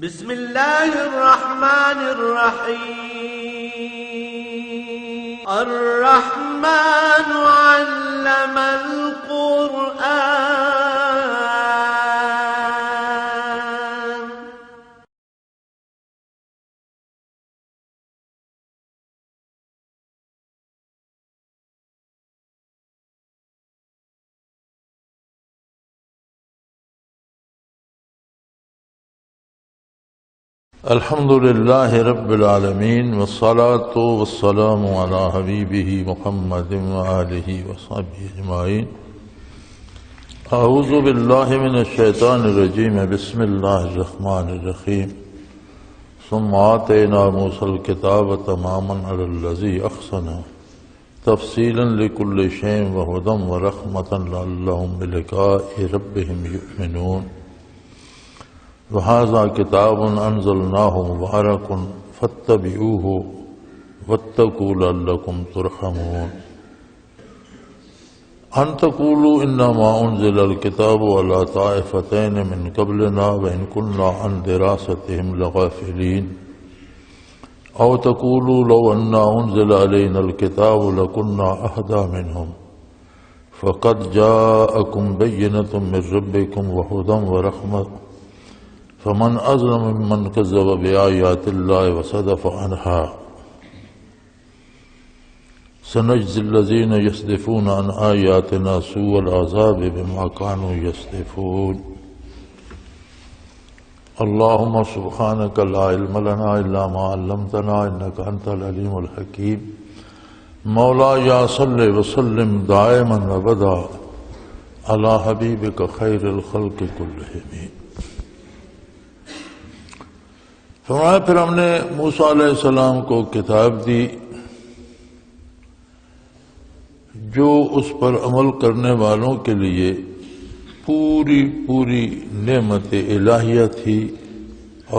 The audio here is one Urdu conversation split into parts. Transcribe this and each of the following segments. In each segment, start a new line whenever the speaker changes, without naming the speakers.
بسم الله الرحمن الرحيم الرحمن علم القرآن
الحمد لله رب العالمين والصلاة والسلام على حبيبه محمد وآله وصحبه أجمعين. أعوذ بالله من الشيطان الرجيم. بسم الله الرحمن الرحيم. ثم آتينا موسى الكتاب تماما على الذي أحسن تفصيلا لكل شيء وهدى ورحمة لعلهم بلقاء ربهم يؤمنون. وهذا كتاب أنزلناه مبارك فاتبعوه واتقوا لعلكم ترحمون. أن تقولوا إنما أنزل الكتاب على طائفتين من قبلنا وإن كنا عن دراستهم لغافلين. أو تقولوا لو أن أنزل علينا الكتاب لكنا أهدى منهم. فقد جاءكم بينة من ربكم وهدى ورحمة فمن أظلم ممن كذب بآيات الله وصدف عنها. سنجزي الذين يصدفون عن آياتنا سوء العذاب بما كانوا يصدفون. اللهم سبحانك لا علم لنا إلا ما علمتنا إنك أنت العليم الحكيم. مولاي صل وسلم دائما أبدا على حبيبك خير الخلق كلهم. فرمایا پھر ہم نے موسیٰ علیہ السلام کو کتاب دی جو اس پر عمل کرنے والوں کے لیے پوری نعمت الہیہ تھی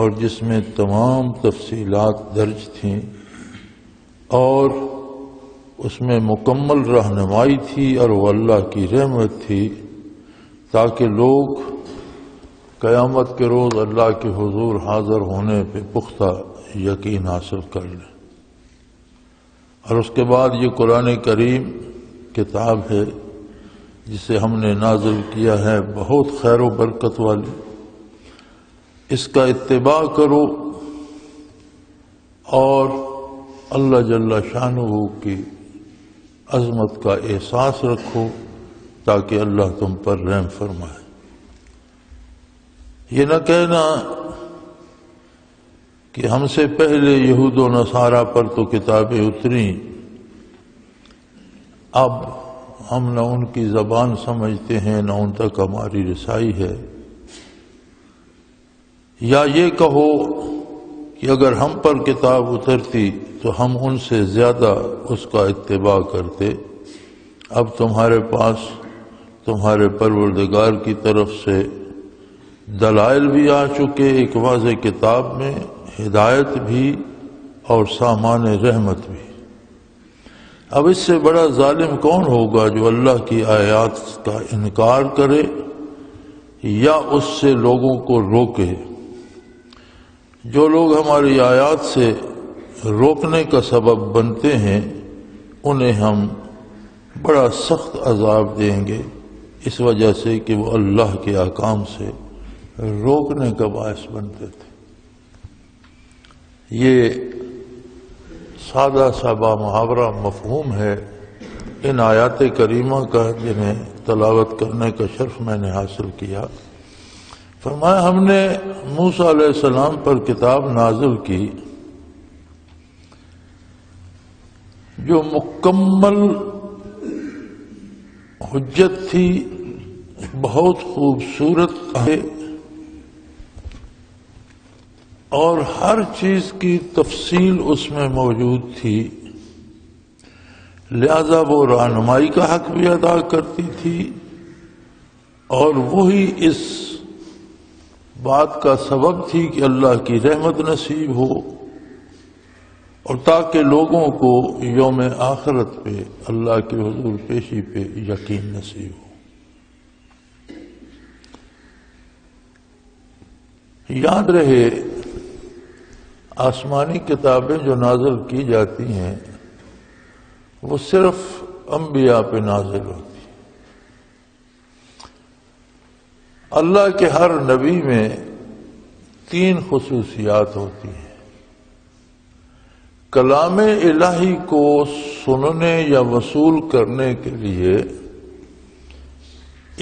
اور جس میں تمام تفصیلات درج تھیں اور اس میں مکمل رہنمائی تھی اور وہ اللہ کی رحمت تھی تاکہ لوگ قیامت کے روز اللہ کے حضور حاضر ہونے پہ پختہ یقین حاصل کر لیں. اور اس کے بعد یہ قرآن کریم کتاب ہے جسے ہم نے نازل کیا ہے، بہت خیر و برکت والی. اس کا اتباع کرو اور اللہ جل شانہ کی عظمت کا احساس رکھو تاکہ اللہ تم پر رحم فرمائے. یہ نہ کہنا کہ ہم سے پہلے یہود و نصارہ پر تو کتابیں اتریں، اب ہم نہ ان کی زبان سمجھتے ہیں نہ ان تک ہماری رسائی ہے. یا یہ کہو کہ اگر ہم پر کتاب اترتی تو ہم ان سے زیادہ اس کا اتباع کرتے. اب تمہارے پاس تمہارے پروردگار کی طرف سے دلائل بھی آ چکے، ایک واضح کتاب میں ہدایت بھی اور سامان رحمت بھی. اب اس سے بڑا ظالم کون ہوگا جو اللہ کی آیات کا انکار کرے یا اس سے لوگوں کو روکے. جو لوگ ہماری آیات سے روکنے کا سبب بنتے ہیں انہیں ہم بڑا سخت عذاب دیں گے، اس وجہ سے کہ وہ اللہ کے احکام سے روکنے کا باعث بنتے تھے. یہ سادہ سا محاورہ مفہوم ہے ان آیات کریمہ کا جنہیں تلاوت کرنے کا شرف میں نے حاصل کیا. فرمایا ہم نے موسیٰ علیہ السلام پر کتاب نازل کی جو مکمل حجت تھی، بہت خوبصورت ہے اور ہر چیز کی تفصیل اس میں موجود تھی، لہذا وہ رہنمائی کا حق بھی ادا کرتی تھی اور وہی اس بات کا سبب تھی کہ اللہ کی رحمت نصیب ہو اور تاکہ لوگوں کو یوم آخرت پہ اللہ کے حضور پیشی پہ یقین نصیب ہو. یاد رہے آسمانی کتابیں جو نازل کی جاتی ہیں وہ صرف انبیاء پہ نازل ہوتی ہیں۔ اللہ کے ہر نبی میں 3 خصوصیات ہوتی ہیں۔ کلام الہی کو سننے یا وصول کرنے کے لیے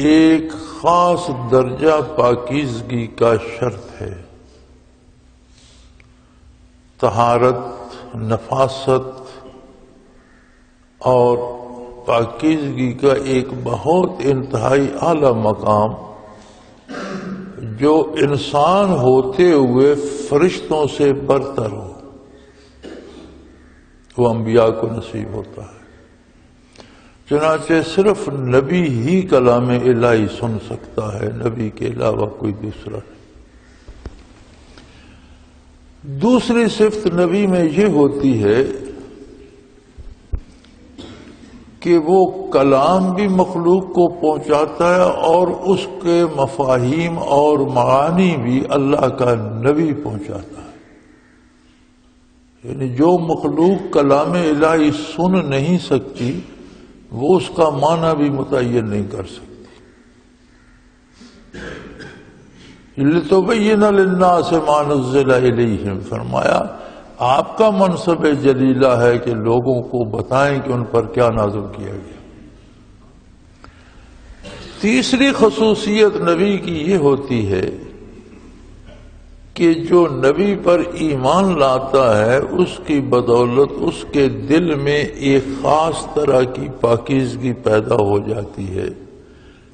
ایک خاص درجہ پاکیزگی کا شرط ہے۔ طہارت، نفاست اور پاکیزگی کا ایک بہت انتہائی اعلی مقام جو انسان ہوتے ہوئے فرشتوں سے برتر ہو، وہ انبیاء کو نصیب ہوتا ہے۔ چنانچہ صرف نبی ہی کلام الہی سن سکتا ہے، نبی کے علاوہ کوئی دوسرا نہیں۔ دوسری صفت نبی میں یہ ہوتی ہے کہ وہ کلام بھی مخلوق کو پہنچاتا ہے اور اس کے مفاہیم اور معانی بھی اللہ کا نبی پہنچاتا ہے۔ یعنی جو مخلوق کلام الہی سن نہیں سکتی وہ اس کا معنی بھی متعین نہیں کر سکتی۔ لِتُبَيِّنَ لِلنَّاسِ مَا نُزِّلَ إِلَيْهِمْ، فرمایا آپ کا منصب جلیلہ ہے کہ لوگوں کو بتائیں کہ ان پر کیا نازل کیا گیا۔ تیسری خصوصیت نبی کی یہ ہوتی ہے کہ جو نبی پر ایمان لاتا ہے اس کی بدولت اس کے دل میں ایک خاص طرح کی پاکیزگی پیدا ہو جاتی ہے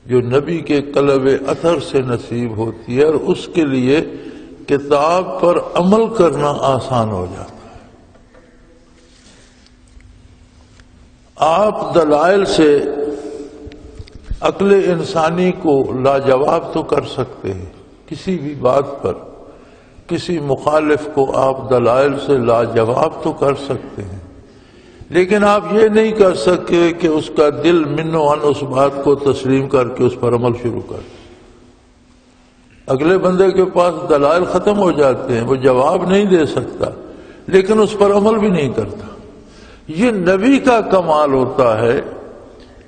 جو نبی کے قلب اثر سے نصیب ہوتی ہے، اور اس کے لیے کتاب پر عمل کرنا آسان ہو جاتا ہے۔ آپ دلائل سے عقل انسانی کو لاجواب تو کر سکتے ہیں، کسی بھی بات پر کسی مخالف کو آپ دلائل سے لاجواب تو کر سکتے ہیں، لیکن آپ یہ نہیں کر سکتے کہ اس کا دل من و عن اس بات کو تسلیم کر کے اس پر عمل شروع کر دے۔ اگلے بندے کے پاس دلائل ختم ہو جاتے ہیں، وہ جواب نہیں دے سکتا لیکن اس پر عمل بھی نہیں کرتا۔ یہ نبی کا کمال ہوتا ہے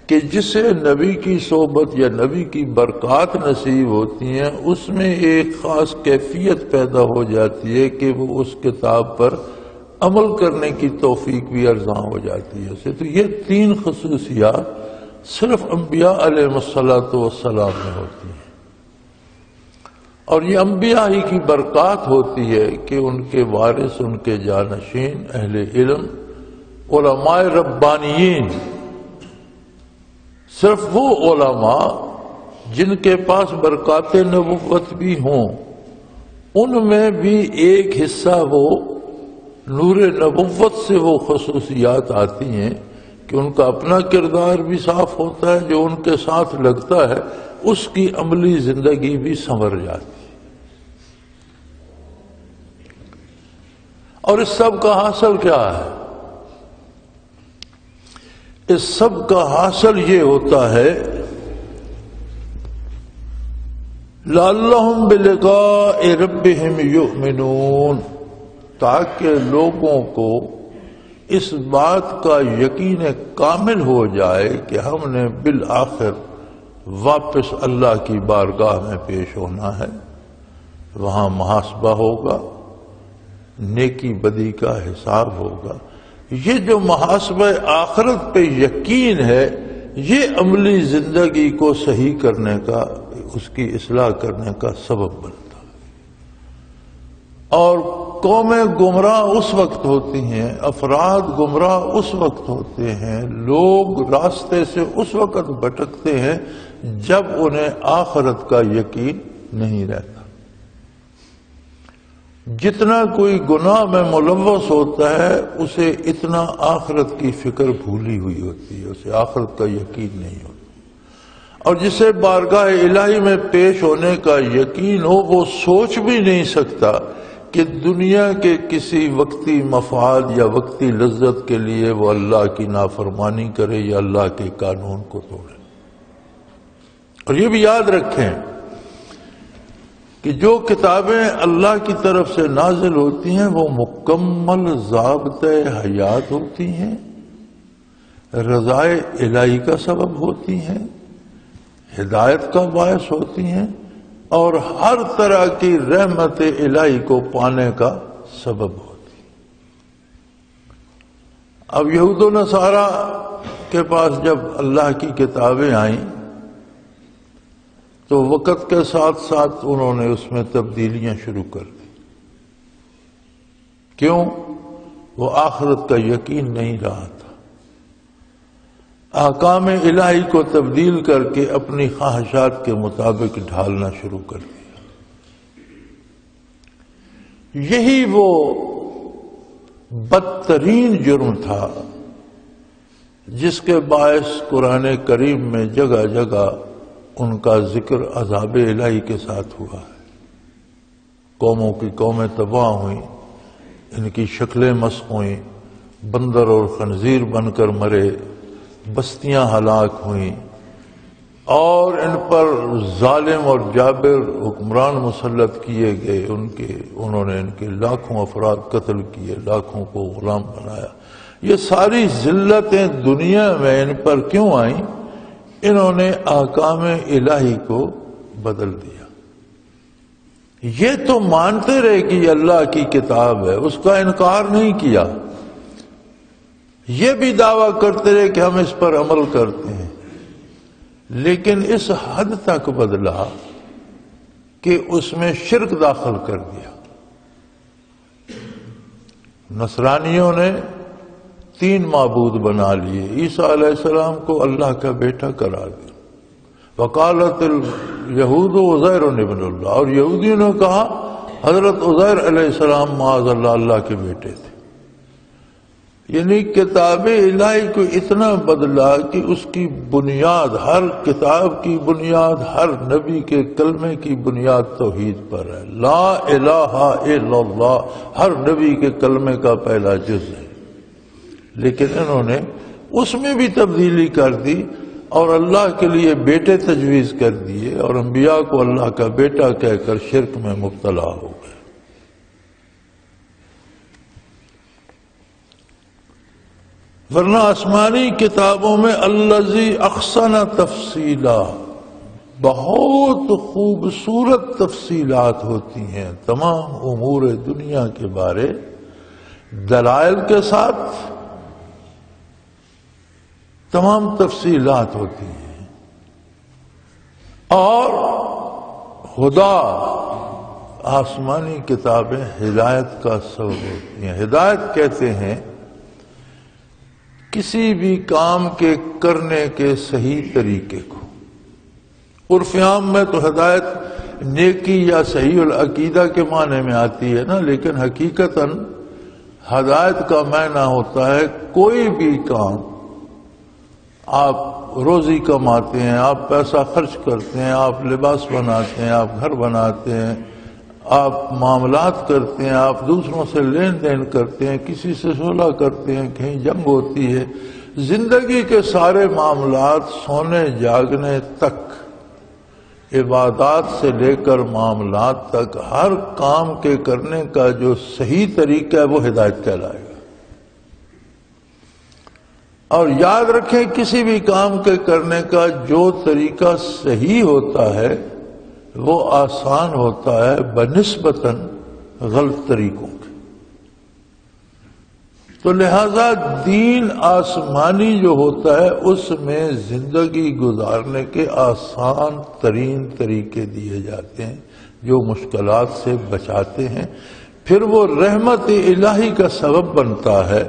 کہ جسے نبی کی صحبت یا نبی کی برکات نصیب ہوتی ہیں اس میں ایک خاص کیفیت پیدا ہو جاتی ہے کہ وہ اس کتاب پر عمل کرنے کی توفیق بھی ارزاں ہو جاتی ہے۔ تو یہ 3 خصوصیات صرف انبیاء علیہ السلام میں ہوتی ہیں، اور یہ انبیاء ہی کی برکات ہوتی ہے کہ ان کے وارث، ان کے جانشین، اہل علم، علماء ربانیین، صرف وہ علماء جن کے پاس برکات نبوت بھی ہوں، ان میں بھی ایک حصہ وہ نور نبوت سے وہ خصوصیات آتی ہیں کہ ان کا اپنا کردار بھی صاف ہوتا ہے، جو ان کے ساتھ لگتا ہے اس کی عملی زندگی بھی سنور جاتی ہے۔ اور اس سب کا حاصل کیا ہے؟ اس سب کا حاصل یہ ہوتا ہے لعلہم بلقاء ربہم یؤمنون، تاکہ لوگوں کو اس بات کا یقین کامل ہو جائے کہ ہم نے بالآخر واپس اللہ کی بارگاہ میں پیش ہونا ہے، وہاں محاسبہ ہوگا، نیکی بدی کا حساب ہوگا۔ یہ جو محاسبہ آخرت پہ یقین ہے یہ عملی زندگی کو صحیح کرنے کا، اس کی اصلاح کرنے کا سبب بنتا ہے۔ اور قومیں گمراہ اس وقت ہوتی ہیں، افراد گمراہ اس وقت ہوتے ہیں، لوگ راستے سے اس وقت بھٹکتے ہیں جب انہیں آخرت کا یقین نہیں رہتا۔ جتنا کوئی گناہ میں ملوث ہوتا ہے اسے اتنا آخرت کی فکر بھولی ہوئی ہوتی ہے، اسے آخرت کا یقین نہیں ہوتا۔ اور جسے بارگاہ الہی میں پیش ہونے کا یقین ہو وہ سوچ بھی نہیں سکتا کہ دنیا کے کسی وقتی مفاد یا وقتی لذت کے لیے وہ اللہ کی نافرمانی کرے یا اللہ کے قانون کو توڑے۔ اور یہ بھی یاد رکھیں کہ جو کتابیں اللہ کی طرف سے نازل ہوتی ہیں وہ مکمل ضابطۂ حیات ہوتی ہیں، رضائے الہی کا سبب ہوتی ہیں، ہدایت کا باعث ہوتی ہیں، اور ہر طرح کی رحمت الہی کو پانے کا سبب ہوتی ہیں۔ اب یہود و نصارہ کے پاس جب اللہ کی کتابیں آئیں تو وقت کے ساتھ ساتھ انہوں نے اس میں تبدیلیاں شروع کر دی۔ کیوں؟ وہ آخرت کا یقین نہیں رہا تھا، احکام الہی کو تبدیل کر کے اپنی خواہشات کے مطابق ڈھالنا شروع کر دیا۔ یہی وہ بدترین جرم تھا جس کے باعث قرآن کریم میں جگہ جگہ ان کا ذکر عذاب الہی کے ساتھ ہوا ہے۔ قوموں کی قومیں تباہ ہوئیں، ان کی شکلیں مسخ ہوئیں، بندر اور خنزیر بن کر مرے، بستیاں ہلاک ہوئیں، اور ان پر ظالم اور جابر حکمران مسلط کیے گئے، انہوں نے ان کے لاکھوں افراد قتل کیے، لاکھوں کو غلام بنایا۔ یہ ساری ذلتیں دنیا میں ان پر کیوں آئیں؟ انہوں نے احکام الہی کو بدل دیا۔ یہ تو مانتے رہے کہ یہ اللہ کی کتاب ہے، اس کا انکار نہیں کیا، یہ بھی دعویٰ کرتے رہے کہ ہم اس پر عمل کرتے ہیں، لیکن اس حد تک بدلا کہ اس میں شرک داخل کر دیا۔ نصرانیوں نے 3 معبود بنا لیے، عیسیٰ علیہ السلام کو اللہ کا بیٹا قرار دیا، وقالت الیہود عزیر ابن اللہ، اور یہودیوں نے کہا حضرت عزیر علیہ السلام معاذ اللہ اللہ کے بیٹے تھے۔ یعنی کتاب الہی کو اتنا بدلا کہ اس کی بنیاد، ہر کتاب کی بنیاد، ہر نبی کے کلمے کی بنیاد توحید پر ہے، لا الہ الا اللہ ہر نبی کے کلمے کا پہلا جز ہے، لیکن انہوں نے اس میں بھی تبدیلی کر دی اور اللہ کے لیے بیٹے تجویز کر دیے، اور انبیاء کو اللہ کا بیٹا کہہ کر شرک میں مبتلا ہو گئے۔ ورنہ آسمانی کتابوں میں الذی احسن تفصیلا، بہت خوبصورت تفصیلات ہوتی ہیں، تمام امور دنیا کے بارے دلائل کے ساتھ تمام تفصیلات ہوتی ہیں، اور خدا آسمانی کتابیں ہدایت کا سبب ہوتی ہیں۔ ہدایت کہتے ہیں کسی بھی کام کے کرنے کے صحیح طریقے کو۔ عرف عام میں تو ہدایت نیکی یا صحیح العقیدہ کے معنی میں آتی ہے نا، لیکن حقیقتاً ہدایت کا معنی ہوتا ہے کوئی بھی کام، آپ روزی کماتے ہیں، آپ پیسہ خرچ کرتے ہیں، آپ لباس بناتے ہیں، آپ گھر بناتے ہیں، آپ معاملات کرتے ہیں، آپ دوسروں سے لین دین کرتے ہیں، کسی سے صلح کرتے ہیں، کہیں جنگ ہوتی ہے، زندگی کے سارے معاملات، سونے جاگنے تک، عبادات سے لے کر معاملات تک، ہر کام کے کرنے کا جو صحیح طریقہ ہے وہ ہدایت کہلائے گا۔ اور یاد رکھیں کسی بھی کام کے کرنے کا جو طریقہ صحیح ہوتا ہے وہ آسان ہوتا ہے بنسبتاً غلط طریقوں کے۔ تو لہذا دین آسمانی جو ہوتا ہے اس میں زندگی گزارنے کے آسان ترین طریقے دیے جاتے ہیں جو مشکلات سے بچاتے ہیں، پھر وہ رحمت الہی کا سبب بنتا ہے۔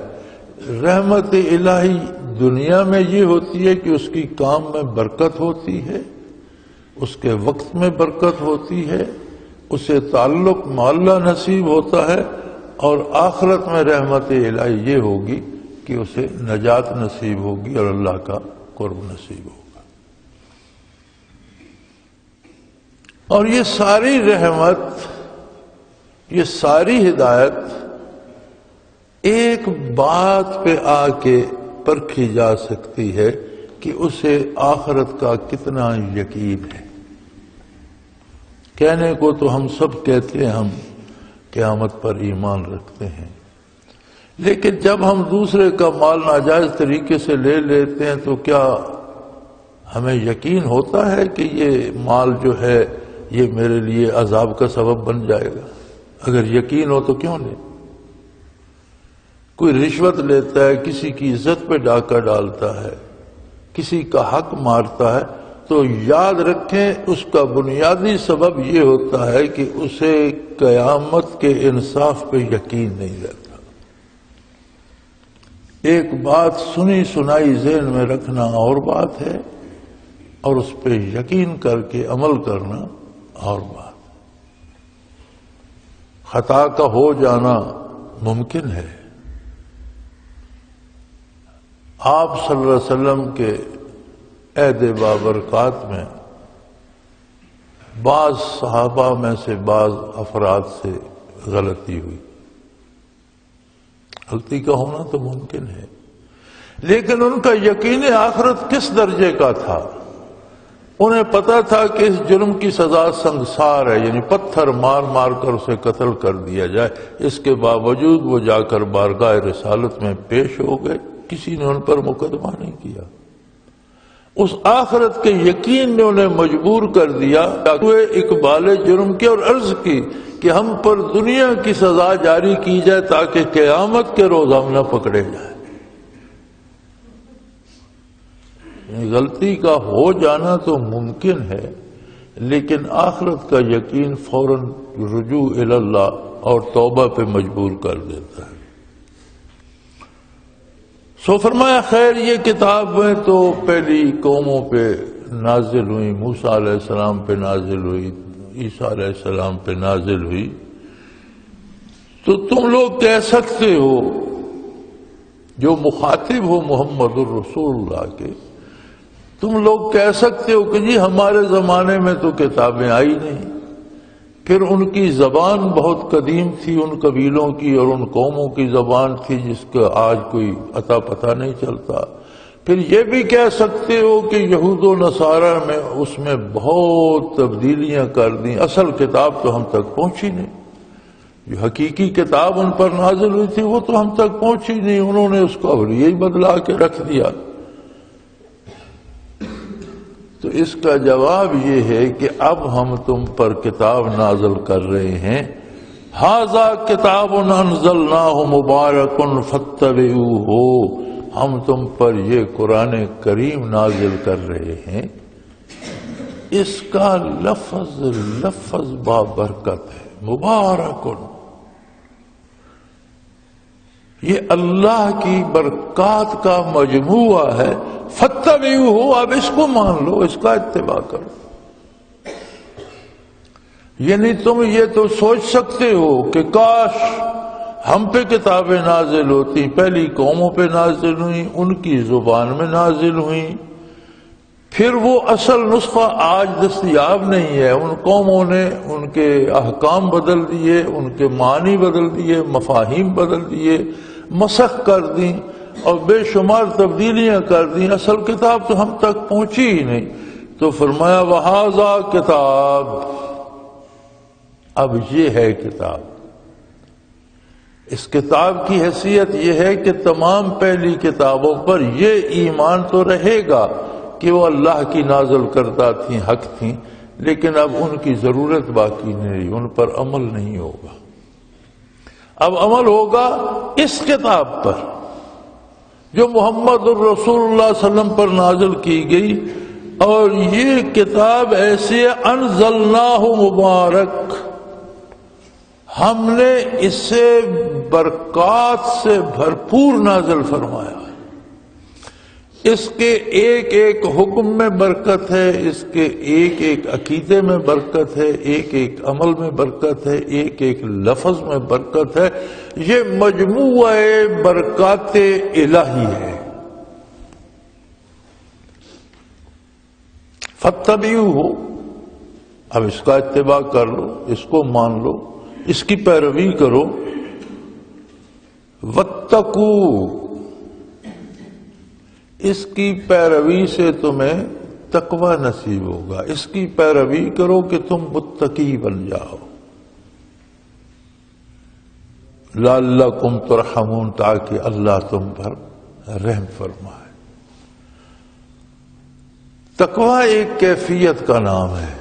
رحمت الہی دنیا میں یہ ہوتی ہے کہ اس کی کام میں برکت ہوتی ہے، اس کے وقت میں برکت ہوتی ہے، اسے تعلق مع اللہ نصیب ہوتا ہے، اور آخرت میں رحمت الہی یہ ہوگی کہ اسے نجات نصیب ہوگی اور اللہ کا قرب نصیب ہوگا۔ اور یہ ساری رحمت، یہ ساری ہدایت ایک بات پہ آ کے پرکھی جا سکتی ہے کہ اسے آخرت کا کتنا یقین ہے۔ کہنے کو تو ہم سب کہتے ہیں ہم قیامت پر ایمان رکھتے ہیں، لیکن جب ہم دوسرے کا مال ناجائز طریقے سے لے لیتے ہیں تو کیا ہمیں یقین ہوتا ہے کہ یہ مال جو ہے یہ میرے لیے عذاب کا سبب بن جائے گا؟ اگر یقین ہو تو کیوں لے؟ کوئی رشوت لیتا ہے، کسی کی عزت پہ ڈاکہ ڈالتا ہے، کسی کا حق مارتا ہے، تو یاد رکھیں اس کا بنیادی سبب یہ ہوتا ہے کہ اسے قیامت کے انصاف پہ یقین نہیں رہتا۔ ایک بات سنی سنائی ذہن میں رکھنا اور بات ہے، اور اس پہ یقین کر کے عمل کرنا اور بات۔ خطا کا ہو جانا ممکن ہے۔ آپ صلی اللہ علیہ وسلم کے عہد بابرکات میں بعض صحابہ میں سے بعض افراد سے غلطی ہوئی۔ غلطی کا ہونا تو ممکن ہے، لیکن ان کا یقین آخرت کس درجے کا تھا؟ انہیں پتا تھا کہ اس جرم کی سزا سنگسار ہے، یعنی پتھر مار مار کر اسے قتل کر دیا جائے۔ اس کے باوجود وہ جا کر بارگاہ رسالت میں پیش ہو گئے، کسی نے ان پر مقدمہ نہیں کیا۔ اس آخرت کے یقین نے انہیں مجبور کر دیا کہ اقبال جرم کی اور عرض کی کہ ہم پر دنیا کی سزا جاری کی جائے تاکہ قیامت کے روز ہم نہ پکڑے جائیں۔ غلطی کا ہو جانا تو ممکن ہے، لیکن آخرت کا یقین فوراً رجوع الی اللہ اور توبہ پہ مجبور کر دیتا ہے۔ سو فرمایا خیر یہ کتابیں تو پہلی قوموں پہ نازل ہوئی، موسیٰ علیہ السلام پہ نازل ہوئی، عیسیٰ علیہ السلام پہ نازل ہوئی، تو تم لوگ کہہ سکتے ہو، جو مخاطب ہو محمد الرسول اللہ کے، تم لوگ کہہ سکتے ہو کہ جی ہمارے زمانے میں تو کتابیں آئی نہیں، پھر ان کی زبان بہت قدیم تھی، ان قبیلوں کی اور ان قوموں کی زبان تھی جس کا آج کوئی عطا پتہ نہیں چلتا۔ پھر یہ بھی کہہ سکتے ہو کہ یہود و نصارہ میں اس میں بہت تبدیلیاں کر دیں، اصل کتاب تو ہم تک پہنچی نہیں، جو حقیقی کتاب ان پر نازل ہوئی تھی وہ تو ہم تک پہنچی نہیں، انہوں نے اس کو یہی بدلا کے رکھ دیا۔ تو اس کا جواب یہ ہے کہ اب ہم تم پر کتاب نازل کر رہے ہیں، ھذا کتاب انزلناہ مبارک فاتبعوہ، ہم تم پر یہ قرآن کریم نازل کر رہے ہیں، اس کا لفظ بابرکت ہے، مبارک، یہ اللہ کی برکات کا مجموعہ ہے، فاتبعوہ، اب اس کو مان لو، اس کا اتباع کرو۔ یعنی تم یہ تو سوچ سکتے ہو کہ کاش ہم پہ کتابیں نازل ہوتی، پہلی قوموں پہ نازل ہوئیں، ان کی زبان میں نازل ہوئیں، پھر وہ اصل نسخہ آج دستیاب نہیں ہے، ان قوموں نے ان کے احکام بدل دیے، ان کے معنی بدل دیے، مفاہیم بدل دیے، مسخ کر دیں اور بے شمار تبدیلیاں کر دیں، اصل کتاب تو ہم تک پہنچی ہی نہیں۔ تو فرمایا وَھَذَا کتاب، اب یہ ہے کتاب۔ اس کتاب کی حیثیت یہ ہے کہ تمام پہلی کتابوں پر یہ ایمان تو رہے گا کہ وہ اللہ کی نازل کردہ تھیں، حق تھیں، لیکن اب ان کی ضرورت باقی نہیں، ان پر عمل نہیں ہوگا۔ اب عمل ہوگا اس کتاب پر جو محمد الرسول اللہ صلی اللہ علیہ وسلم پر نازل کی گئی، اور یہ کتاب ایسی انزلناہ مبارک، ہم نے اسے برکات سے بھرپور نازل فرمایا۔ اس کے ایک ایک حکم میں برکت ہے، اس کے ایک ایک عقیدے میں برکت ہے، ایک ایک عمل میں برکت ہے، ایک ایک لفظ میں برکت ہے، یہ مجموعہ برکات الہی ہے۔ فاتبعوہ، اب اس کا اتباع کر لو، اس کو مان لو، اس کی پیروی کرو۔ واتقوا، اس کی پیروی سے تمہیں تقوی نصیب ہوگا. اس کی پیروی کرو کہ تم متقی بن جاؤ. لعلکم ترحمون، تاکہ اللہ تم پر رحم فرمائے. تقوی ایک کیفیت کا نام ہے.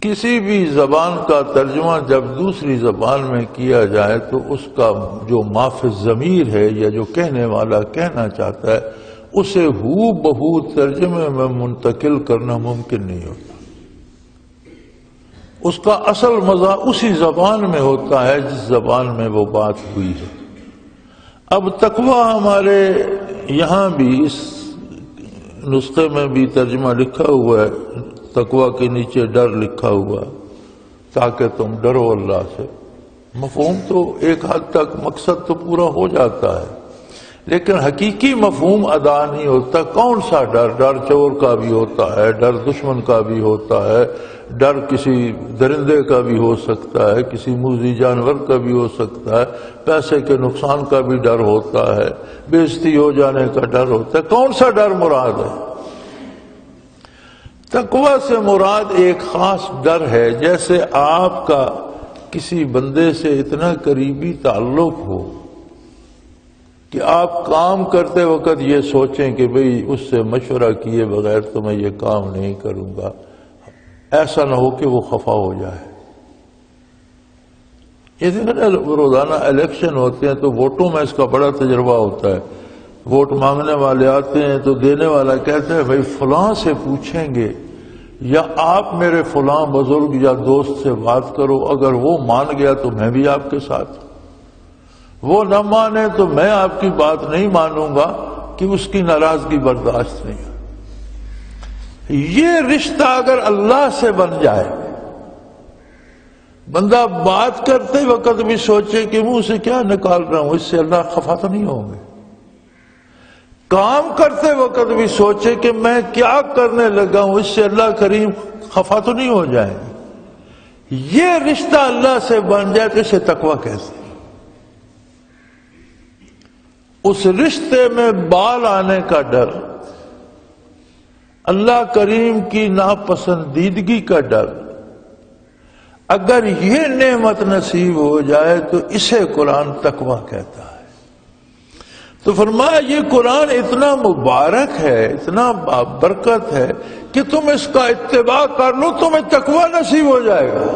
کسی بھی زبان کا ترجمہ جب دوسری زبان میں کیا جائے تو اس کا جو مافِ ضمیر ہے یا جو کہنے والا کہنا چاہتا ہے اسے ہو بہو ترجمے میں منتقل کرنا ممکن نہیں ہوتا. اس کا اصل مزہ اسی زبان میں ہوتا ہے جس زبان میں وہ بات ہوئی ہے. اب تقوی ہمارے یہاں بھی اس نسخے میں بھی ترجمہ لکھا ہوا ہے، تقوی کے نیچے ڈر لکھا ہوا تاکہ تم ڈرو اللہ سے. مفہوم تو ایک حد تک مقصد تو پورا ہو جاتا ہے، لیکن حقیقی مفہوم ادا نہیں ہوتا. کون سا ڈر؟ ڈر چور کا بھی ہوتا ہے، ڈر دشمن کا بھی ہوتا ہے، ڈر کسی درندے کا بھی ہو سکتا ہے، کسی موذی جانور کا بھی ہو سکتا ہے، پیسے کے نقصان کا بھی ڈر ہوتا ہے، بے عزتی ہو جانے کا ڈر ہوتا ہے. کون سا ڈر مراد ہے؟ تقوی سے مراد ایک خاص ڈر ہے. جیسے آپ کا کسی بندے سے اتنا قریبی تعلق ہو کہ آپ کام کرتے وقت یہ سوچیں کہ بھئی اس سے مشورہ کیے بغیر تو میں یہ کام نہیں کروں گا. ایسا نہ ہو کہ وہ خفا ہو جائے. یہ روزانہ الیکشن ہوتے ہیں تو ووٹوں میں اس کا بڑا تجربہ ہوتا ہے. ووٹ مانگنے والے آتے ہیں تو دینے والا کہتا ہے بھئی فلاں سے پوچھیں گے یا آپ میرے فلاں بزرگ یا دوست سے بات کرو، اگر وہ مان گیا تو میں بھی آپ کے ساتھ، وہ نہ مانے تو میں آپ کی بات نہیں مانوں گا کہ اس کی ناراضگی برداشت نہیں. یہ رشتہ اگر اللہ سے بن جائے، بندہ بات کرتے وقت بھی سوچے کہ منہ سے کیا نکال رہا ہوں، اس سے اللہ خفا تو نہیں ہوں گے. کام کرتے وقت بھی سوچے کہ میں کیا کرنے لگا ہوں، اس سے اللہ کریم خفا تو نہیں ہو جائے. یہ رشتہ اللہ سے بن جائے تو اسے تقوی کہتے ہیں. اس رشتے میں بال آنے کا ڈر، اللہ کریم کی ناپسندیدگی کا ڈر، اگر یہ نعمت نصیب ہو جائے تو اسے قرآن تقوی کہتا ہے. تو فرمایا یہ قرآن اتنا مبارک ہے، اتنا برکت ہے کہ تم اس کا اتباع کر لو، تمہیں تقوی نصیب ہو جائے گا.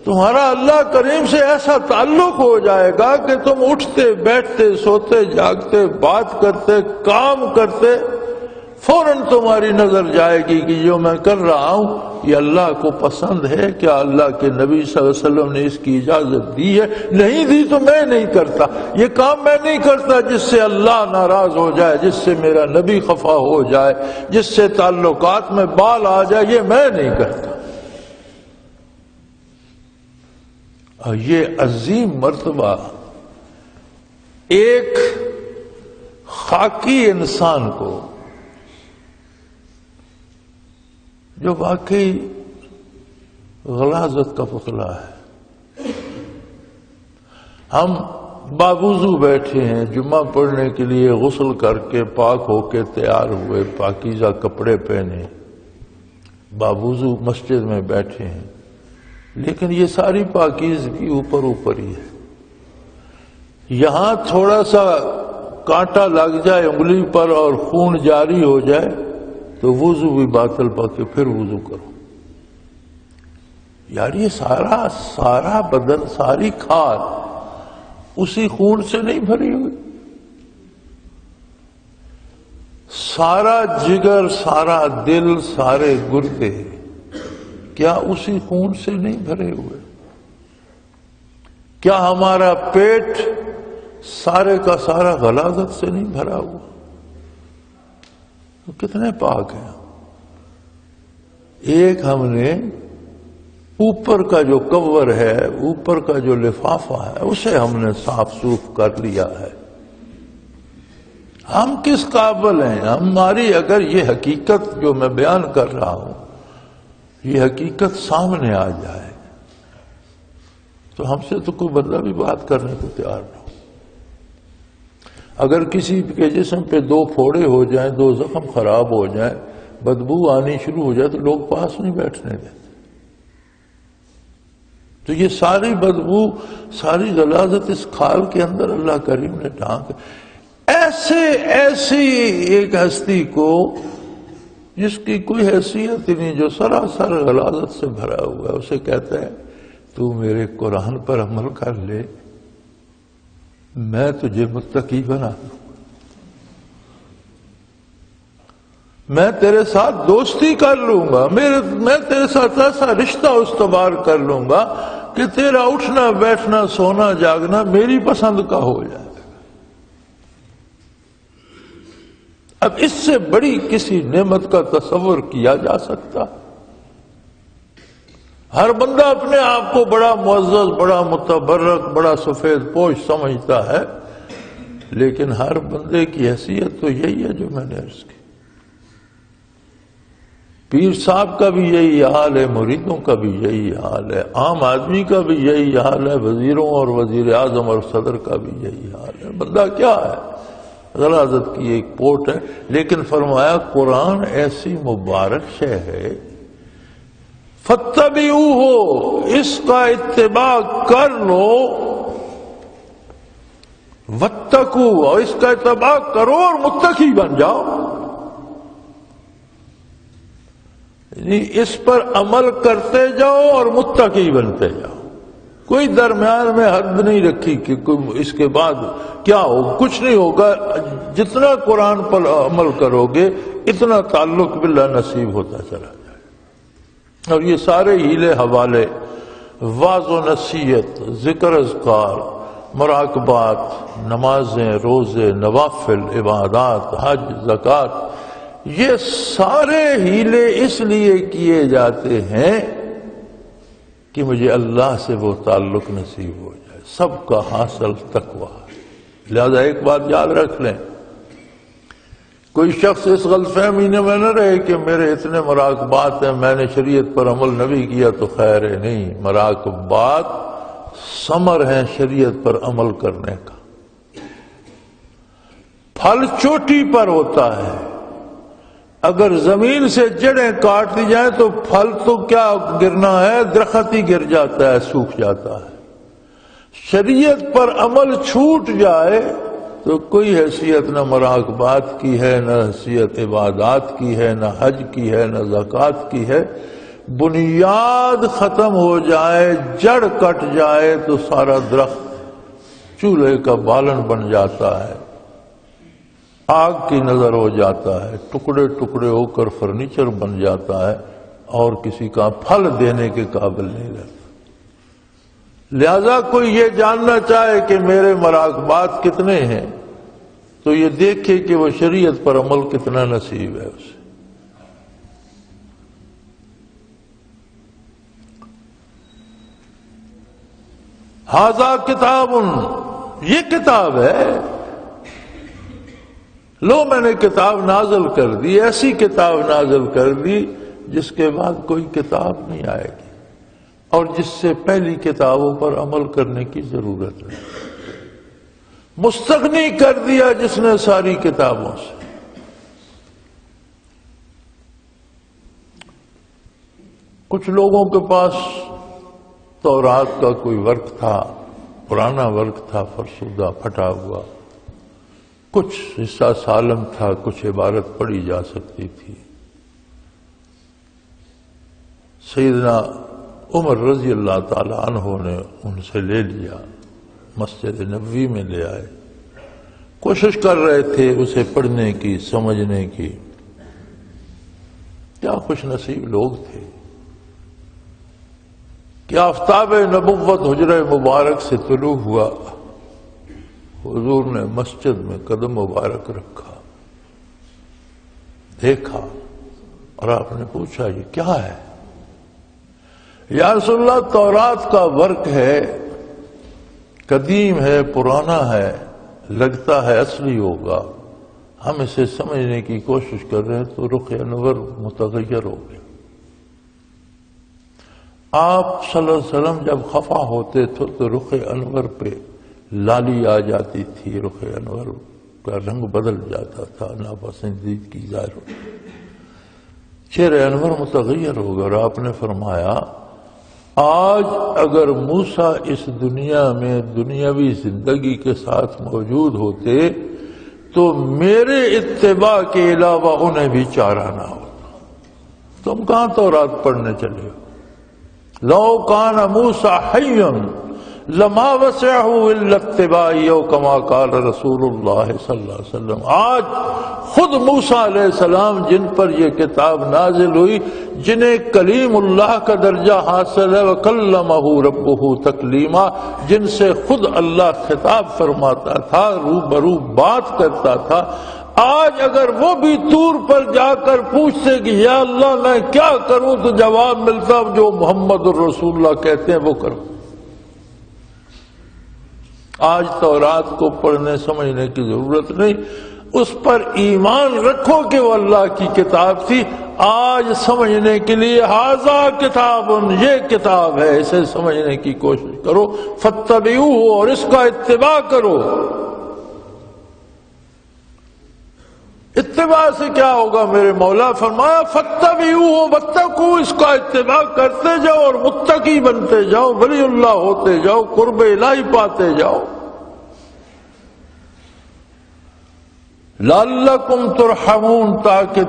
تمہارا اللہ کریم سے ایسا تعلق ہو جائے گا کہ تم اٹھتے بیٹھتے سوتے جاگتے بات کرتے کام کرتے فوراً تمہاری نظر جائے گی کہ جو میں کر رہا ہوں یہ اللہ کو پسند ہے کیا، اللہ کے نبی صلی اللہ علیہ وسلم نے اس کی اجازت دی ہے، نہیں دی تو میں نہیں کرتا. یہ کام میں نہیں کرتا جس سے اللہ ناراض ہو جائے، جس سے میرا نبی خفا ہو جائے، جس سے تعلقات میں بال آ جائے، یہ میں نہیں کرتا. اور یہ عظیم مرتبہ ایک خاکی انسان کو جو واقعی غلاظت کا پتلا ہے. ہم باوضو بیٹھے ہیں، جمعہ پڑھنے کے لیے غسل کر کے پاک ہو کے تیار ہوئے، پاکیزہ کپڑے پہنے باوضو مسجد میں بیٹھے ہیں، لیکن یہ ساری پاکیزگی اوپر اوپر ہی ہے. یہاں تھوڑا سا کانٹا لگ جائے انگلی پر اور خون جاری ہو جائے تو وضو بھی باطل پکے، پھر وضو کرو. یار یہ سارا بدن، ساری کھال اسی خون سے نہیں بھری ہوئی، سارا جگر، سارا دل، سارے گردے کیا اسی خون سے نہیں بھرے ہوئے؟ کیا ہمارا پیٹ سارے کا سارا غلاظت سے نہیں بھرا ہوا؟ تو کتنے پاک ہیں. ایک ہم نے اوپر کا جو کور ہے، اوپر کا جو لفافہ ہے، اسے ہم نے صاف سوف کر لیا ہے. ہم کس قابل ہیں؟ ہماری اگر یہ حقیقت جو میں بیان کر رہا ہوں یہ حقیقت سامنے آ جائے تو ہم سے تو کوئی بندہ بھی بات کرنے کو تیار نہ ہو. اگر کسی کے جسم پہ 2 پھوڑے ہو جائیں، 2 زخم خراب ہو جائیں، بدبو آنی شروع ہو جائے تو لوگ پاس نہیں بیٹھنے دیتے۔ تو یہ ساری بدبو، ساری غلاظت اس کھال کے اندر اللہ کریم نے ڈھانک، ایسی ایک ہستی کو جس کی کوئی حیثیت ہی نہیں، جو سراسر غلاظت سے بھرا ہوا ہے، اسے کہتا ہے تو میرے قرآن پر عمل کر لے، میں تجھے متقی بنا دوں، میں تیرے ساتھ دوستی کر لوں گا، میں تیرے ساتھ ایسا رشتہ استوار کر لوں گا کہ تیرا اٹھنا بیٹھنا سونا جاگنا میری پسند کا ہو جائے۔ اب اس سے بڑی کسی نعمت کا تصور کیا جا سکتا؟ ہر بندہ اپنے آپ کو بڑا معزز، بڑا متبرک، بڑا سفید پوش سمجھتا ہے، لیکن ہر بندے کی حیثیت تو یہی ہے جو میں نے عرض کی۔ پیر صاحب کا بھی یہی حال ہے، مریدوں کا بھی یہی حال ہے، عام آدمی کا بھی یہی حال ہے، وزیروں اور وزیر اعظم اور صدر کا بھی یہی حال ہے۔ بندہ کیا ہے؟ غلاظت کی ایک پوٹ ہے، لیکن فرمایا قرآن ایسی مبارک شے ہے، فَاتَّبِعُوهُ، اس کا اتباع کر لو، وَاتَّقُوا، اور اس کا اتباع کرو اور متقی بن جاؤ۔ یعنی اس پر عمل کرتے جاؤ اور متقی بنتے جاؤ، کوئی درمیان میں حد نہیں رکھی کہ اس کے بعد کیا ہو، کچھ نہیں ہوگا، جتنا قرآن پر عمل کرو گے اتنا تعلق باللہ نصیب ہوتا چلا جائے۔ اور یہ سارے ہیلے حوالے، واعظ و نصیحت، ذکر اذکار، مراقبات، نمازیں، روزے، نوافل، عبادات، حج، زکوٰۃ، یہ سارے ہیلے اس لیے کیے جاتے ہیں کہ مجھے اللہ سے وہ تعلق نصیب ہو جائے، سب کا حاصل تقویٰ۔ لہذا ایک بات یاد رکھ لیں، کوئی شخص اس غلط فہمی میں نہ رہے کہ میرے اتنے مراقبات ہیں، میں نے شریعت پر عمل نہیں کیا تو خیر ہے، نہیں، مراقبات ثمر ہیں شریعت پر عمل کرنے کا، پھل چوٹی پر ہوتا ہے۔ اگر زمین سے جڑیں کاٹ دی جائیں تو پھل تو کیا گرنا ہے، درخت ہی گر جاتا ہے، سوکھ جاتا ہے۔ شریعت پر عمل چھوٹ جائے تو کوئی حیثیت نہ مراقبات کی ہے، نہ حیثیت عبادات کی ہے، نہ حج کی ہے، نہ زکوٰۃ کی ہے۔ بنیاد ختم ہو جائے، جڑ کٹ جائے تو سارا درخت چولہے کا بالن بن جاتا ہے، آگ کی نظر ہو جاتا ہے، ٹکڑے ٹکڑے ہو کر فرنیچر بن جاتا ہے اور کسی کا پھل دینے کے قابل نہیں رہتا۔ لہذا کوئی یہ جاننا چاہے کہ میرے مراقبات کتنے ہیں تو یہ دیکھے کہ وہ شریعت پر عمل کتنا نصیب ہے اسے۔ ھذا کتاب، یہ کتاب ہے، لو میں نے کتاب نازل کر دی، ایسی کتاب نازل کر دی جس کے بعد کوئی کتاب نہیں آئے گی اور جس سے پہلی کتابوں پر عمل کرنے کی ضرورت نہیں۔ مستغنی کر دیا جس نے ساری کتابوں سے۔ کچھ لوگوں کے پاس تورات کا کوئی ورق تھا، پرانا ورق تھا، فرسودہ پھٹا ہوا، کچھ حصہ سالم تھا، کچھ عبارت پڑھی جا سکتی تھی۔ سیدنا عمر رضی اللہ تعالی عنہ نے ان سے لے لیا، مسجد نبوی میں لے آئے، کوشش کر رہے تھے اسے پڑھنے کی، سمجھنے کی۔ کیا خوش نصیب لوگ تھے کہ آفتاب نبوت حجرہ مبارک سے طلوع ہوا، حضور نے مسجد میں قدم مبارک رکھا، دیکھا اور آپ نے پوچھا یہ کیا ہے؟ یا رسول اللہ تورات کا ورق ہے، قدیم ہے، پرانا ہے، لگتا ہے اصلی ہوگا، ہم اسے سمجھنے کی کوشش کر رہے ہیں تو رخ انور متغیر ہو گیا۔ آپ صلی اللہ علیہ وسلم جب خفا ہوتے تھے تو رخ انور پہ لالی آ جاتی تھی، رخ انور کا رنگ بدل جاتا تھا، ناپسندیدگی ظاہر ہوتی، چہرہ انور متغیر ہو گیا، اور آپ نے فرمایا آج اگر موسیٰ اس دنیا میں دنیاوی زندگی کے ساتھ موجود ہوتے تو میرے اتباع کے علاوہ انہیں بھی چارہ نہ ہوتا۔ تم کہاں تورات پڑھنے چلے ہو؟ لو کان موسیٰ حیا لما وسعہ الا اتباعی، او کما قال رسول اللہ صلی اللہ علیہ وسلم۔ آج خود موسیٰ علیہ السلام جن پر یہ کتاب نازل ہوئی، جنہیں کلیم اللہ کا درجہ حاصل ہے، وَكَلَّمَهُ رَبُّهُ تَكْلِيمًا، جن سے خود اللہ خطاب فرماتا تھا، روبرو بات کرتا تھا، آج اگر وہ بھی طور پر جا کر پوچھتے کہ یا اللہ میں کیا کروں، تو جواب ملتا جو محمد الرسول اللہ کہتے ہیں وہ کرو۔ آج تورات کو پڑھنے سمجھنے کی ضرورت نہیں، اس پر ایمان رکھو کہ وہ اللہ کی کتاب تھی۔ آج سمجھنے کے لیے ھذا کتاب، یہ کتاب ہے، اسے سمجھنے کی کوشش کرو، فاتبعوہ، اور اس کا اتباع کرو۔ اتباع سے کیا ہوگا؟ میرے مولا فرمایا فاتبعوہ واتقوا، اس کا اتباع کرتے جاؤ اور متقی بنتے جاؤ، ولی اللہ ہوتے جاؤ، قرب الہی پاتے جاؤ۔ لعلکم ترحمون، تاکہ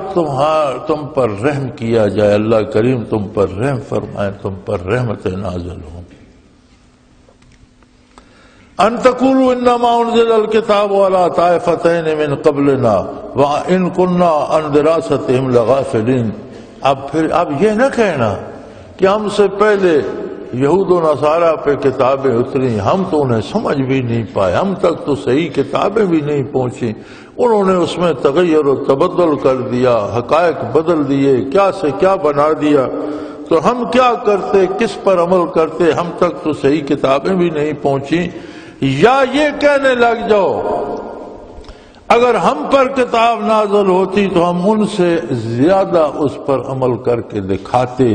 تم پر رحم کیا جائے، اللہ کریم تم پر رحم فرمائے، تم پر رحمت نازل ہوں۔ ان تقولوا انما انزل الكتاب على طائفتين من قبلنا وان كنا عن دراستهم لغافلين۔ اب یہ نہ کہنا کہ ہم سے پہلے یہود و نصارہ پہ کتابیں اتری، ہم تو انہیں سمجھ بھی نہیں پائے، ہم تک تو صحیح کتابیں بھی نہیں پہنچی، انہوں نے اس میں تغیر و تبدل کر دیا، حقائق بدل دیے، کیا سے کیا بنا دیا، تو ہم کیا کرتے، کس پر عمل کرتے، ہم تک تو صحیح کتابیں بھی نہیں پہنچی۔ یا یہ کہنے لگ جاؤ اگر ہم پر کتاب نازل ہوتی تو ہم ان سے زیادہ اس پر عمل کر کے دکھاتے۔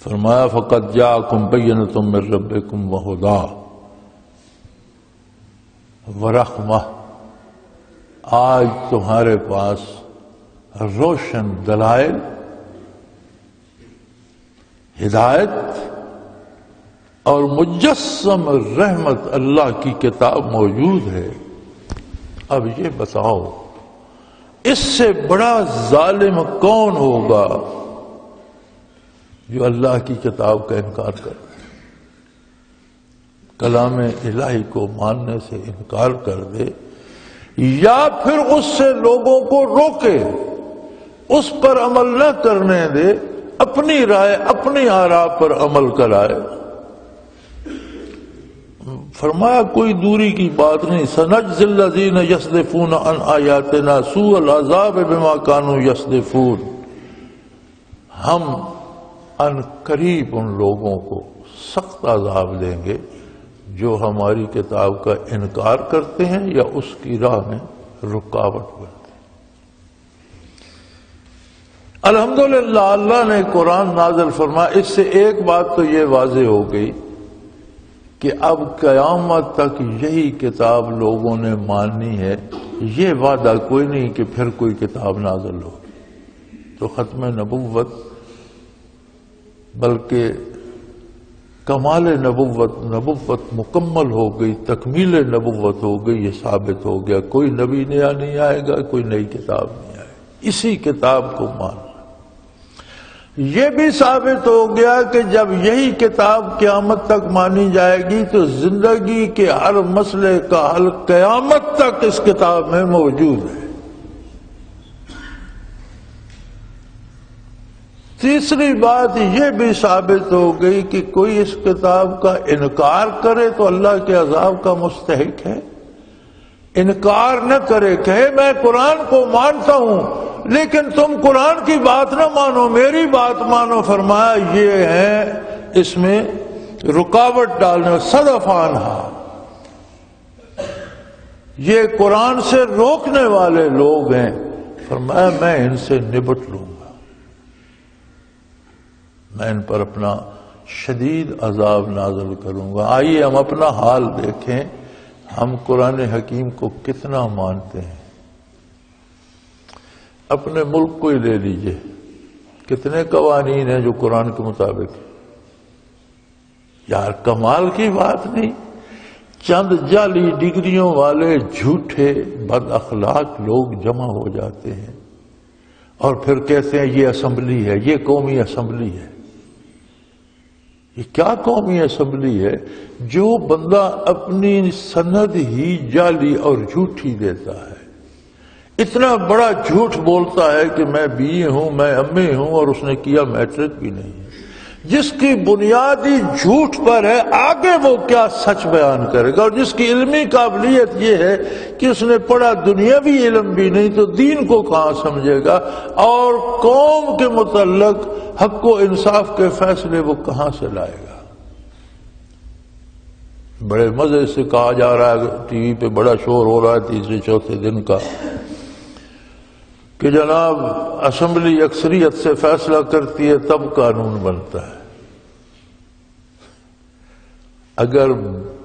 فرمایا فقد جاءکم بینۃ من ربکم وہدی ورحمہ، آج تمہارے پاس روشن دلائل، ہدایت اور مجسم رحمت اللہ کی کتاب موجود ہے۔ اب یہ بتاؤ اس سے بڑا ظالم کون ہوگا جو اللہ کی کتاب کا انکار کرے، کلام الہی کو ماننے سے انکار کر دے، یا پھر اس سے لوگوں کو روکے، اس پر عمل نہ کرنے دے، اپنی رائے اپنی آراء پر عمل کرائے۔ فرمایا کوئی دوری کی بات نہیں، سنجزی الذین یصدفون عن آیاتنا سوء العذاب بما کانوا یصدفون، ہم ان قریب ان لوگوں کو سخت عذاب دیں گے جو ہماری کتاب کا انکار کرتے ہیں یا اس کی راہ میں رکاوٹ بنتے ہیں۔ الحمدللہ اللہ نے قرآن نازل فرمایا، اس سے ایک بات تو یہ واضح ہو گئی کہ اب قیامت تک یہی کتاب لوگوں نے ماننی ہے، یہ وعدہ کوئی نہیں کہ پھر کوئی کتاب نازل ہوگی۔ تو ختم نبوت بلکہ کمال نبوت مکمل ہو گئی، تکمیل نبوت ہو گئی، یہ ثابت ہو گیا کوئی نبی نیا نہیں آئے گا، کوئی نئی کتاب نہیں آئے گی، اسی کتاب کو ماننا۔ یہ بھی ثابت ہو گیا کہ جب یہی کتاب قیامت تک مانی جائے گی تو زندگی کے ہر مسئلے کا حل قیامت تک اس کتاب میں موجود ہے۔ تیسری بات یہ بھی ثابت ہو گئی کہ کوئی اس کتاب کا انکار کرے تو اللہ کے عذاب کا مستحق ہے، انکار نہ کرے، کہے میں قرآن کو مانتا ہوں لیکن تم قرآن کی بات نہ مانو، میری بات مانو، فرمایا یہ ہے اس میں رکاوٹ ڈالنے، صدف عنہا، یہ قرآن سے روکنے والے لوگ ہیں۔ فرمایا میں ان سے نبٹ لوں گا، میں ان پر اپنا شدید عذاب نازل کروں گا۔ آئیے ہم اپنا حال دیکھیں، ہم قرآن حکیم کو کتنا مانتے ہیں؟ اپنے ملک کو ہی لے لیجئے، کتنے قوانین ہیں جو قرآن کے مطابق ہیں؟ یار کمال کی بات نہیں، چند جعلی ڈگریوں والے جھوٹے بد اخلاق لوگ جمع ہو جاتے ہیں اور پھر کہتے ہیں یہ اسمبلی ہے، یہ قومی اسمبلی ہے۔ یہ کیا قومی اسمبلی ہے؟ جو بندہ اپنی سند ہی جعلی اور جھوٹی دیتا ہے، اتنا بڑا جھوٹ بولتا ہے کہ میں بی اے ہوں، میں ایم اے ہوں، اور اس نے کیا میٹرک بھی نہیں ہے، جس کی بنیادی جھوٹ پر ہے، آگے وہ کیا سچ بیان کرے گا؟ اور جس کی علمی قابلیت یہ ہے کہ اس نے پڑھا دنیاوی علم بھی نہیں تو دین کو کہاں سمجھے گا، اور قوم کے متعلق حق و انصاف کے فیصلے وہ کہاں سے لائے گا؟ بڑے مزے سے کہا جا رہا ہے، ٹی وی پہ بڑا شور ہو رہا ہے تیسرے چوتھے دن کا، کہ جناب اسمبلی اکثریت سے فیصلہ کرتی ہے تب قانون بنتا ہے۔ اگر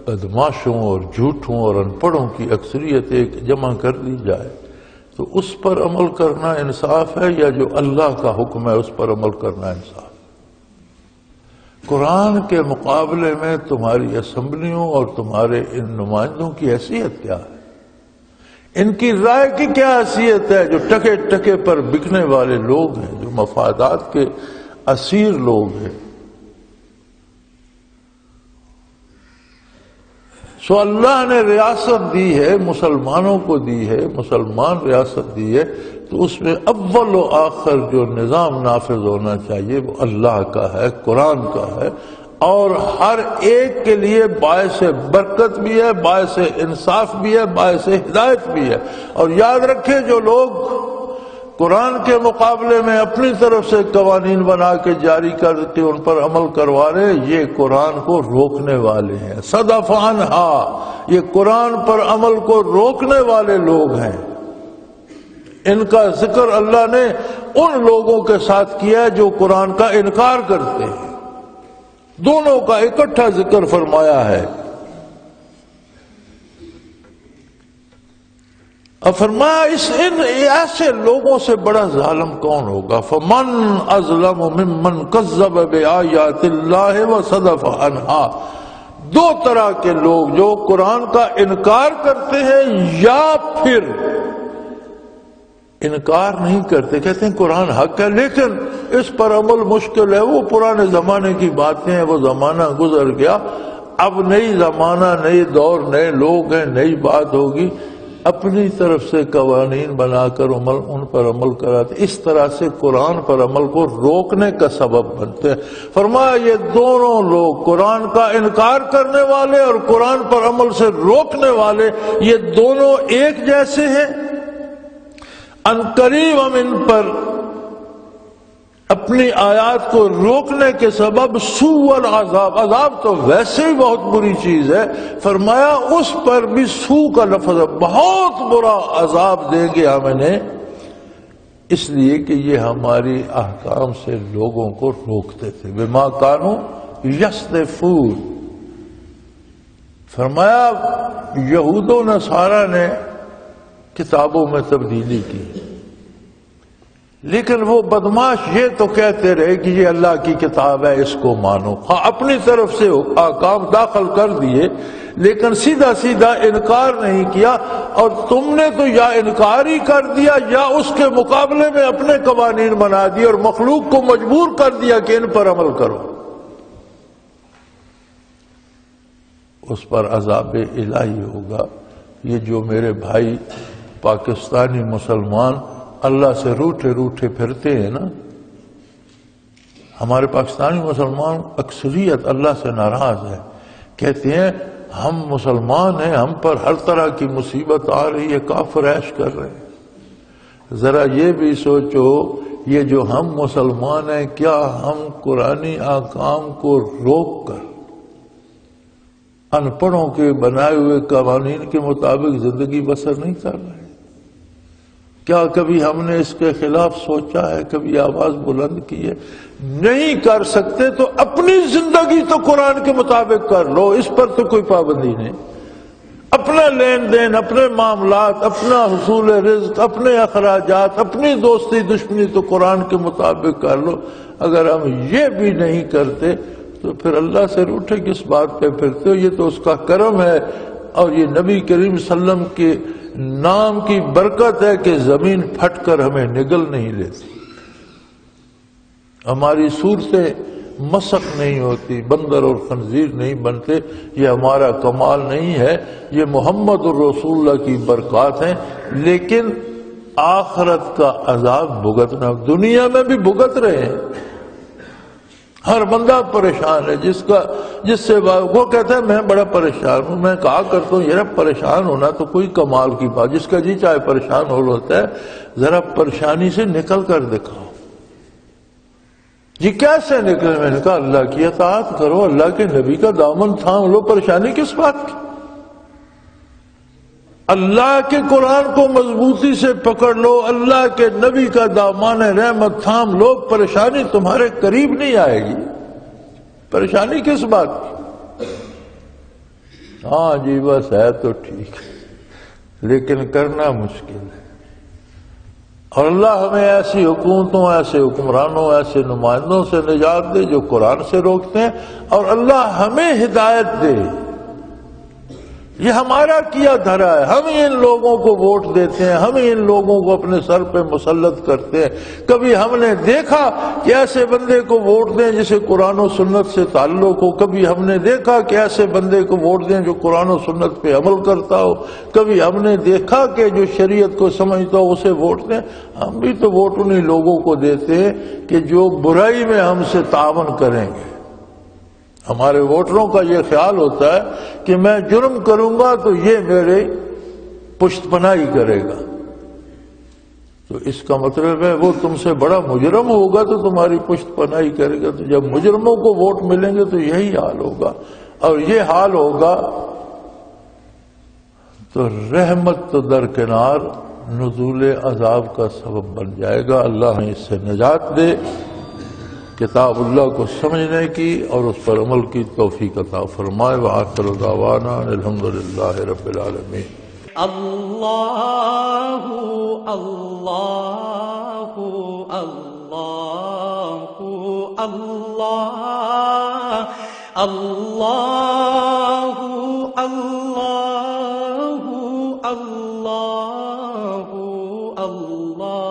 بدماشوں اور جھوٹوں اور ان پڑھوں کی اکثریت ایک جمع کر دی جائے تو اس پر عمل کرنا انصاف ہے، یا جو اللہ کا حکم ہے اس پر عمل کرنا انصاف؟ قرآن کے مقابلے میں تمہاری اسمبلیوں اور تمہارے ان نمائندوں کی حیثیت کیا ہے؟ ان کی رائے کی کیا حیثیت ہے؟ جو ٹکے ٹکے پر بکنے والے لوگ ہیں، جو مفادات کے اسیر لوگ ہیں۔ سو اللہ نے ریاست دی ہے، مسلمانوں کو دی ہے، مسلمان ریاست دی ہے، تو اس میں اول و آخر جو نظام نافذ ہونا چاہیے وہ اللہ کا ہے، قرآن کا ہے، اور ہر ایک کے لیے باعث برکت بھی ہے، باعث انصاف بھی ہے، باعث ہدایت بھی ہے۔ اور یاد رکھیں جو لوگ قرآن کے مقابلے میں اپنی طرف سے قوانین بنا کے جاری کر کے ان پر عمل کروا رہے، یہ قرآن کو روکنے والے ہیں۔ صدف عنہا، یہ قرآن پر عمل کو روکنے والے لوگ ہیں۔ ان کا ذکر اللہ نے ان لوگوں کے ساتھ کیا ہے جو قرآن کا انکار کرتے ہیں، دونوں کا اکٹھا ذکر فرمایا ہے۔ اور فرمایا ان ایسے لوگوں سے بڑا ظالم کون ہوگا؟ فمن اظلم ممن کذب بآیات اللہ وصدف عنہا۔ دو طرح کے لوگ، جو قرآن کا انکار کرتے ہیں یا پھر انکار نہیں کرتے، کہتے ہیں قرآن حق ہے لیکن اس پر عمل مشکل ہے، وہ پرانے زمانے کی باتیں ہیں، وہ زمانہ گزر گیا، اب نئی زمانہ، نئی دور، نئے لوگ ہیں، نئی بات ہوگی، اپنی طرف سے قوانین بنا کر ان پر عمل کراتے، اس طرح سے قرآن پر عمل کو روکنے کا سبب بنتے ہیں۔ فرمایا یہ دونوں لوگ، قرآن کا انکار کرنے والے اور قرآن پر عمل سے روکنے والے، یہ دونوں ایک جیسے ہیں۔ ان قریب ہم ان پر اپنی آیات کو روکنے کے سبب سوء العذاب، عذاب تو ویسے ہی بہت بری چیز ہے، فرمایا اس پر بھی سوء کا لفظ ہے، بہت برا عذاب دیں گے ہم انہیں، اس لیے کہ یہ ہماری احکام سے لوگوں کو روکتے تھے۔ بما کانوا یصدفون، فرمایا یہود و نصارہ نے کتابوں میں تبدیلی کی، لیکن وہ بدماش یہ تو کہتے رہے کہ یہ اللہ کی کتاب ہے، اس کو مانو، ہاں اپنی طرف سے احکام داخل کر دیے لیکن سیدھا سیدھا انکار نہیں کیا، اور تم نے تو یا انکار ہی کر دیا یا اس کے مقابلے میں اپنے قوانین بنا دیے اور مخلوق کو مجبور کر دیا کہ ان پر عمل کرو۔ اس پر عذاب الہی ہوگا۔ یہ جو میرے بھائی پاکستانی مسلمان اللہ سے روٹھے روٹھے پھرتے ہیں نا، ہمارے پاکستانی مسلمان اکثریت اللہ سے ناراض ہے، کہتے ہیں ہم مسلمان ہیں، ہم پر ہر طرح کی مصیبت آ رہی ہے، کافر عیش کر رہے ہیں۔ ذرا یہ بھی سوچو، یہ جو ہم مسلمان ہیں، کیا ہم قرآنی احکام کو روک کر ان پڑھوں کے بنائے ہوئے قوانین کے مطابق زندگی بسر نہیں کر رہے؟ کیا کبھی ہم نے اس کے خلاف سوچا ہے، کبھی آواز بلند کی ہے؟ نہیں کر سکتے تو اپنی زندگی تو قرآن کے مطابق کر لو، اس پر تو کوئی پابندی نہیں۔ اپنا لین دین، اپنے معاملات، اپنا حصول رزق، اپنے اخراجات، اپنی دوستی دشمنی تو قرآن کے مطابق کر لو۔ اگر ہم یہ بھی نہیں کرتے تو پھر اللہ سے روٹھے کس بات پہ پھرتے ہو؟ یہ تو اس کا کرم ہے اور یہ نبی کریم صلی اللہ علیہ وسلم کے نام کی برکت ہے کہ زمین پھٹ کر ہمیں نگل نہیں لیتی، ہماری صورتیں مسخ نہیں ہوتی، بندر اور خنزیر نہیں بنتے۔ یہ ہمارا کمال نہیں ہے، یہ محمد الرسول اللہ کی برکات ہیں۔ لیکن آخرت کا عذاب بھگتنا، دنیا میں بھی بھگت رہے ہیں۔ ہر بندہ پریشان ہے، جس سے وہ کہتا ہے میں بڑا پریشان ہوں۔ میں کہا کرتا ہوں یار پریشان ہونا تو کوئی کمال کی بات، جس کا جی چاہے پریشان ہوتا ہے، ذرا پریشانی سے نکل کر دکھاؤ۔ جی کیسے نکلے؟ میں نے کہا اللہ کی اطاعت کرو، اللہ کے نبی کا دامن تھام لو، پریشانی کس بات کی؟ اللہ کے قرآن کو مضبوطی سے پکڑ لو، اللہ کے نبی کا دامان رحمت تھام لو، پریشانی تمہارے قریب نہیں آئے گی۔ پریشانی کس بات کی؟ ہاں جی بس ہے تو ٹھیک ہے، لیکن کرنا مشکل ہے۔ اور اللہ ہمیں ایسی حکومتوں، ایسے حکمرانوں، ایسے نمائندوں سے نجات دے جو قرآن سے روکتے ہیں، اور اللہ ہمیں ہدایت دے۔ یہ ہمارا کیا دھرا ہے، ہم ان لوگوں کو ووٹ دیتے ہیں، ہم ان لوگوں کو اپنے سر پہ مسلط کرتے ہیں۔ کبھی ہم نے دیکھا کہ ایسے بندے کو ووٹ دیں جسے قرآن و سنت سے تعلق ہو، کبھی ہم نے دیکھا کہ ایسے بندے کو ووٹ دیں جو قرآن و سنت پہ عمل کرتا ہو، کبھی ہم نے دیکھا کہ جو شریعت کو سمجھتا ہو اسے ووٹ دیں۔ ہم بھی تو ووٹ انہیں لوگوں کو دیتے ہیں کہ جو برائی میں ہم سے تعاون کریں گے۔ ہمارے ووٹروں کا یہ خیال ہوتا ہے کہ میں جرم کروں گا تو یہ میرے پشت پناہی کرے گا، تو اس کا مطلب ہے وہ تم سے بڑا مجرم ہوگا تو تمہاری پشت پناہی کرے گا۔ تو جب مجرموں کو ووٹ ملیں گے تو یہی حال ہوگا، اور یہ حال ہوگا تو رحمت تو درکنار نزول عذاب کا سبب بن جائے گا۔ اللہ ہمیں اس سے نجات دے، کتاب اللہ کو سمجھنے کی اور اس پر عمل کی توفیق عطا فرمائے۔ وآخر دعوانا الحمدللہ رب العالمین۔
اللہ اللہ اللہ اللہ اللہ اللہ اللہ اللہ۔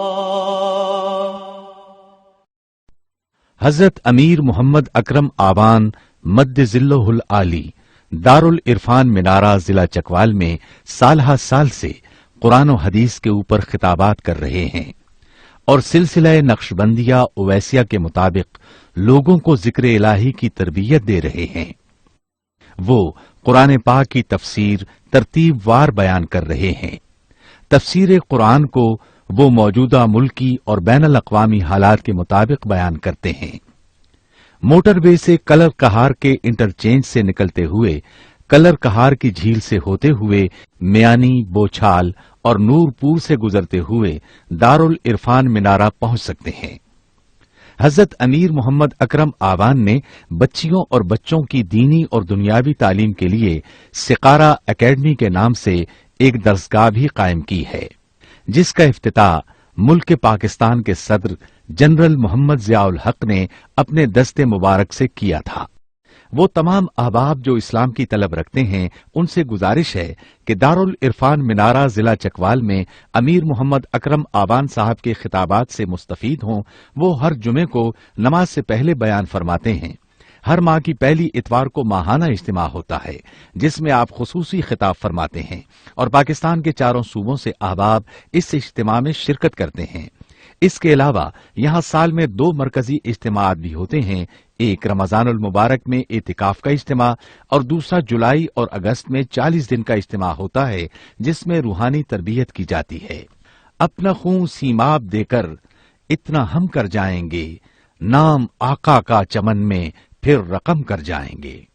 حضرت امیر محمد اکرم آبان مد ذلہ العالی دارالعرفان منارہ ضلع چکوال میں سالہ سال سے قرآن و حدیث کے اوپر خطابات کر رہے ہیں اور سلسلہ نقشبندیہ اویسیہ کے مطابق لوگوں کو ذکر الہی کی تربیت دے رہے ہیں۔ وہ قرآن پاک کی تفسیر ترتیب وار بیان کر رہے ہیں۔ تفسیر قرآن کو وہ موجودہ ملکی اور بین الاقوامی حالات کے مطابق بیان کرتے ہیں۔ موٹر وے سے کلر کہار کے انٹرچینج سے نکلتے ہوئے، کلر کہار کی جھیل سے ہوتے ہوئے میانی، بوچھال اور نور پور سے گزرتے ہوئے دارالعرفان منارہ پہنچ سکتے ہیں۔ حضرت امیر محمد اکرم آبان نے بچیوں اور بچوں کی دینی اور دنیاوی تعلیم کے لیے سقارہ اکیڈمی کے نام سے ایک درسگاہ بھی قائم کی ہے، جس کا افتتاح ملک پاکستان کے صدر جنرل محمد ضیاء الحق نے اپنے دست مبارک سے کیا تھا۔ وہ تمام احباب جو اسلام کی طلب رکھتے ہیں ان سے گزارش ہے کہ دارالعرفان منارہ ضلع چکوال میں امیر محمد اکرم آبان صاحب کے خطابات سے مستفید ہوں۔ وہ ہر جمعے کو نماز سے پہلے بیان فرماتے ہیں۔ ہر ماہ کی پہلی اتوار کو ماہانہ اجتماع ہوتا ہے جس میں آپ خصوصی خطاب فرماتے ہیں اور پاکستان کے چاروں صوبوں سے احباب اس اجتماع میں شرکت کرتے ہیں۔ اس کے علاوہ یہاں سال میں 2 مرکزی اجتماعات بھی ہوتے ہیں، ایک رمضان المبارک میں اعتکاف کا اجتماع اور دوسرا جولائی اور اگست میں 40 دن کا اجتماع ہوتا ہے جس میں روحانی تربیت کی جاتی ہے۔ اپنا خون سیماب دے کر اتنا ہم کر جائیں گے، نام آقا کا چمن میں پھر رقم کر جائیں گے۔